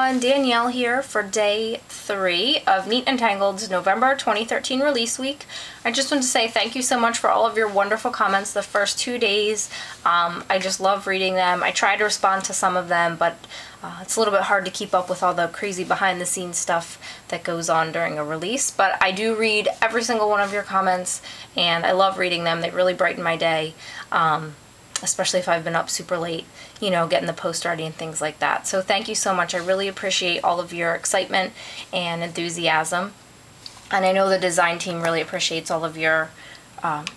everyone, Danielle here for day 3 of Neat and Tangled's November 2013 release week. I just want to say thank you so much for all of your wonderful comments the first 2 days. I just love reading them. I try to respond to some of them, but it's a little bit hard to keep up with all the crazy behind the scenes stuff that goes on during a release. But I do read every single one of your comments, and I love reading them. They really brighten my day. Especially if I've been up super late, you know, getting the post ready and things like that. So thank you so much. I really appreciate all of your excitement and enthusiasm. And I know the design team really appreciates all of your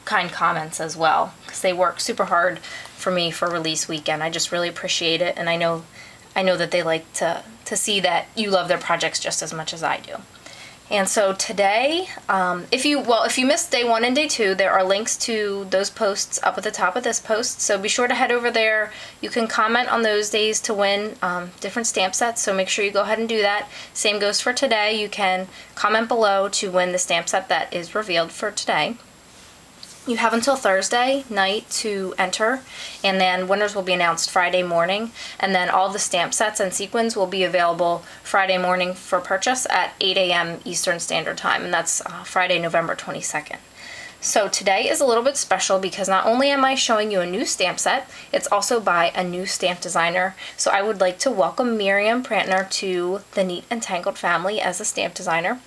kind comments as well, because they work super hard for me for release weekend. I just really appreciate it, and I know that they like to see that you love their projects just as much as I do. And so today, if you missed day 1 and day 2, there are links to those posts up at the top of this post. So be sure to head over there. You can comment on those days to win different stamp sets, so make sure you go ahead and do that. Same goes for today. You can comment below to win the stamp set that is revealed for today. You have until Thursday night to enter, and then winners will be announced Friday morning, and then all the stamp sets and sequins will be available Friday morning for purchase at 8 a.m. Eastern Standard Time, and that's Friday, November 22nd. So today is a little bit special because not only am I showing you a new stamp set, it's also by a new stamp designer. So I would like to welcome Miriam Prantner to the Neat and Tangled family as a stamp designer.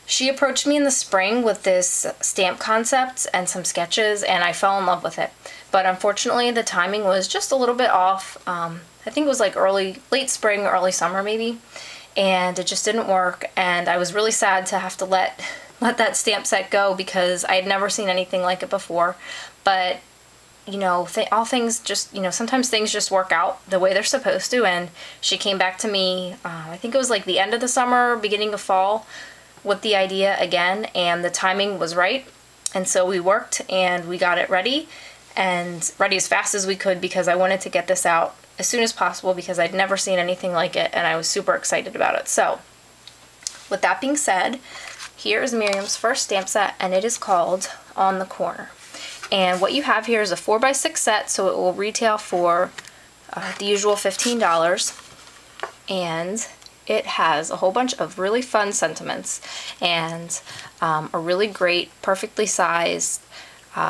She approached me in the spring with this stamp concept and some sketches, and I fell in love with it. But unfortunately, the timing was just a little bit off. I think it was like late spring, early summer maybe, and it just didn't work. And I was really sad to have to let that stamp set go because I had never seen anything like it before. But you know, all things just, you know, sometimes things just work out the way they're supposed to. And she came back to me, I think it was like the end of the summer, beginning of fall, with the idea again, and the timing was right, and so we worked and we got it ready, and ready as fast as we could because I wanted to get this out as soon as possible because I'd never seen anything like it, and I was super excited about it. So with that being said, here is Miriam's first stamp set, and it is called On the Corner. And what you have here is a 4x6 set, so it will retail for the usual $15, and it has a whole bunch of really fun sentiments and a really great, perfectly sized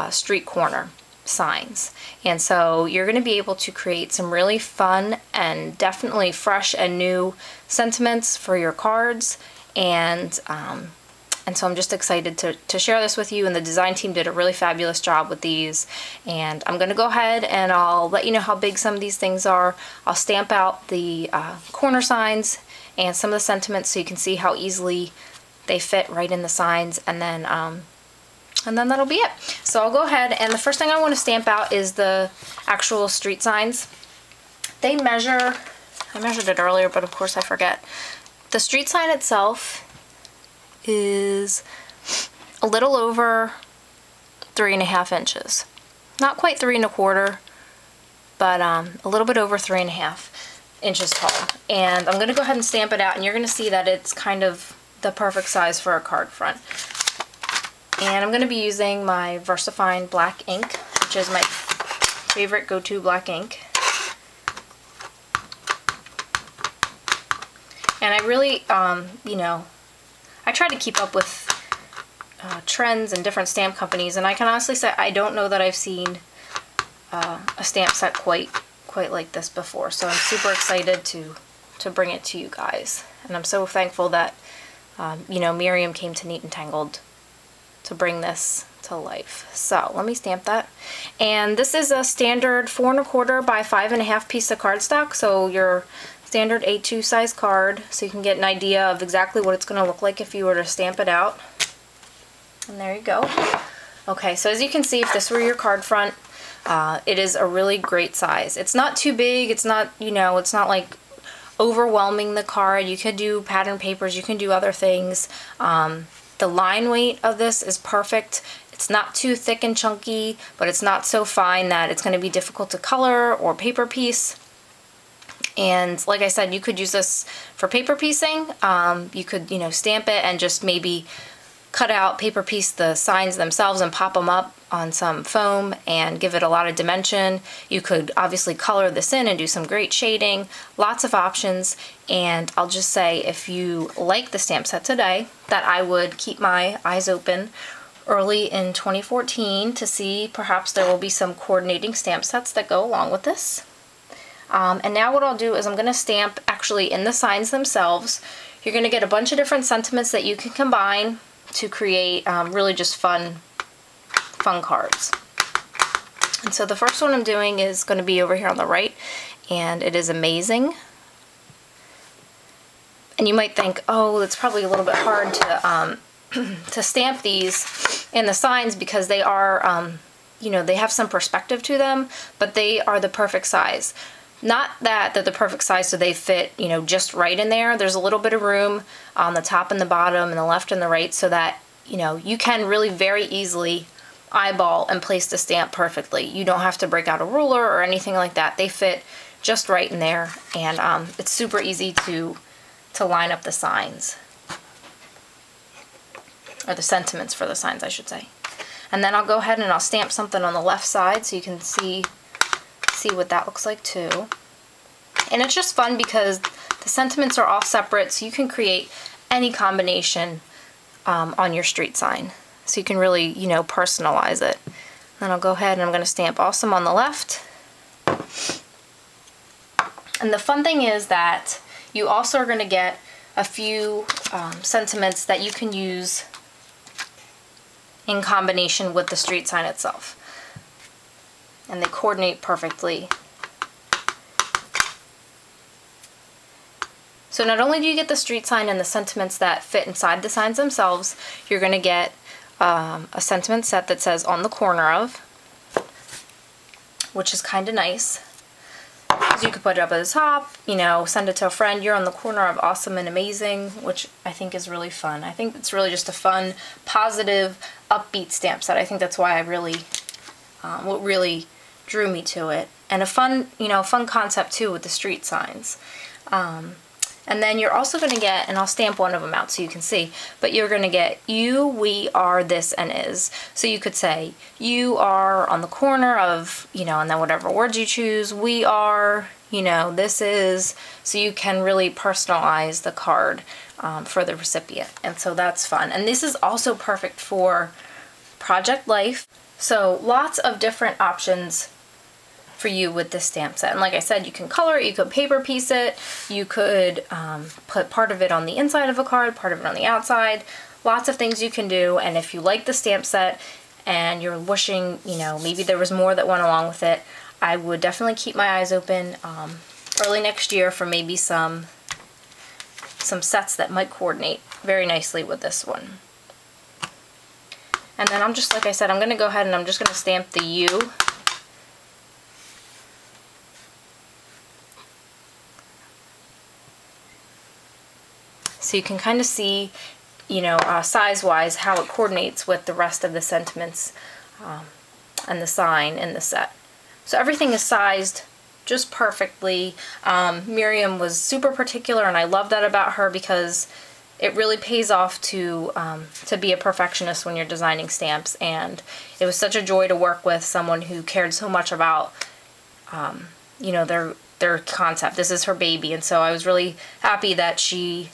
street corner signs. And so you're going to be able to create some really fun and definitely fresh and new sentiments for your cards. And so I'm just excited to share this with you, and the design team did a really fabulous job with these. And I'm going to go ahead and I'll let you know how big some of these things are. I'll stamp out the corner signs and some of the sentiments so you can see how easily they fit right in the signs, and then that'll be it. So I'll go ahead, and the first thing I want to stamp out is the actual street signs. They measure, I measured it earlier, but of course I forget. The street sign itself is a little over 3.5 inches. Not quite 3 1/4, but a little bit over 3.5 inches tall. And I'm going to go ahead and stamp it out, and you're going to see that it's kind of the perfect size for a card front. And I'm going to be using my VersaFine black ink, which is my favorite go-to black ink. And I really, you know, I try to keep up with trends and different stamp companies, and I can honestly say I don't know that I've seen a stamp set quite like this before. So I'm super excited to bring it to you guys, and I'm so thankful that you know, Miriam came to Neat and Tangled to bring this to life. So let me stamp that. And this is a standard 4 1/4 by 5.5 piece of cardstock, so your standard A2 size card, so you can get an idea of exactly what it's going to look like if you were to stamp it out. And there you go. Okay, so as you can see, if this were your card front, it is a really great size. It's not too big. It's not, you know, it's not like overwhelming the card. You could do pattern papers. You can do other things. The line weight of this is perfect. It's not too thick and chunky, but it's not so fine that it's going to be difficult to color or paper piece. And like I said, you could use this for paper piecing. You could, you know, stamp it and just maybe cut out, paper piece the signs themselves and pop them up on some foam and give it a lot of dimension. You could obviously color this in and do some great shading, lots of options. And I'll just say, if you like the stamp set today, that I would keep my eyes open early in 2014 to see perhaps there will be some coordinating stamp sets that go along with this. And now what I'll do is I'm going to stamp actually in the signs themselves. You're going to get a bunch of different sentiments that you can combine to create really just fun cards. And so the first one I'm doing is going to be over here on the right, and it is amazing. And you might think, oh, it's probably a little bit hard to to stamp these in the signs because they are, you know, they have some perspective to them, but they are the perfect size. Not that they're the perfect size so they fit, you know, just right in there. There's a little bit of room on the top and the bottom and the left and the right so that, you know, you can really very easily eyeball and place the stamp perfectly. You don't have to break out a ruler or anything like that. They fit just right in there, and it's super easy to line up the signs. Or the sentiments for the signs, I should say. And then I'll go ahead and I'll stamp something on the left side so you can see what that looks like too. And it's just fun because the sentiments are all separate, so you can create any combination on your street sign. So you can really, you know, personalize it. Then I'll go ahead and I'm going to stamp awesome on the left. And the fun thing is that you also are going to get a few sentiments that you can use in combination with the street sign itself. And they coordinate perfectly. So not only do you get the street sign and the sentiments that fit inside the signs themselves, you're going to get a sentiment set that says on the corner of, which is kind of nice. So you could put it up at the top, you know, send it to a friend. You're on the corner of awesome and amazing, which I think is really fun. I think it's really just a fun, positive, upbeat stamp set. I think that's why I really, what really drew me to it. And a fun, you know, fun concept too with the street signs. And then you're also going to get, and I'll stamp one of them out so you can see, but you're going to get you, we, are, this, and is. So you could say, you are on the corner of, you know, and then whatever words you choose, we are, you know, this is, so you can really personalize the card for the recipient. And so that's fun. And this is also perfect for Project Life. So lots of different options for you with this stamp set. And like I said, you can color it, you could paper piece it, you could put part of it on the inside of a card, part of it on the outside. Lots of things you can do. And if you like the stamp set and you're wishing, you know, maybe there was more that went along with it, I would definitely keep my eyes open early next year for maybe some sets that might coordinate very nicely with this one. And then I'm just, like I said, I'm going to go ahead and I'm just going to stamp the U. So you can kind of see, you know, size-wise how it coordinates with the rest of the sentiments and the sign in the set. So everything is sized just perfectly. Miriam was super particular, and I love that about her because it really pays off to be a perfectionist when you're designing stamps. And it was such a joy to work with someone who cared so much about, you know, their concept. This is her baby, and so I was really happy that she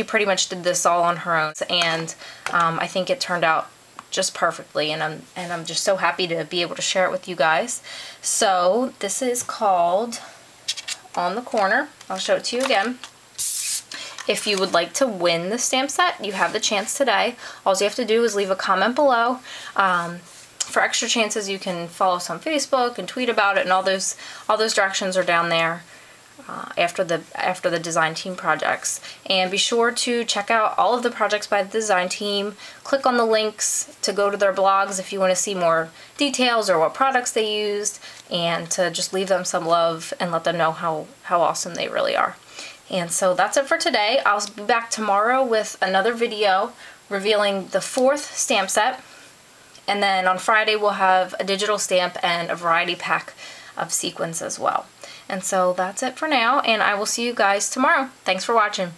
pretty much did this all on her own, and I think it turned out just perfectly, and I'm just so happy to be able to share it with you guys. So this is called On the Corner. I'll show it to you again. If you would like to win the stamp set, you have the chance today. All you have to do is leave a comment below. For extra chances, you can follow us on Facebook and tweet about it, and all those directions are down there. After the design team projects. And be sure to check out all of the projects by the design team. Click on the links to go to their blogs if you want to see more details or what products they used, and to just leave them some love and let them know how awesome they really are. And so that's it for today. I'll be back tomorrow with another video revealing the 4th stamp set, and then on Friday we'll have a digital stamp and a variety pack of sequins as well. And so that's it for now, and I will see you guys tomorrow. Thanks for watching.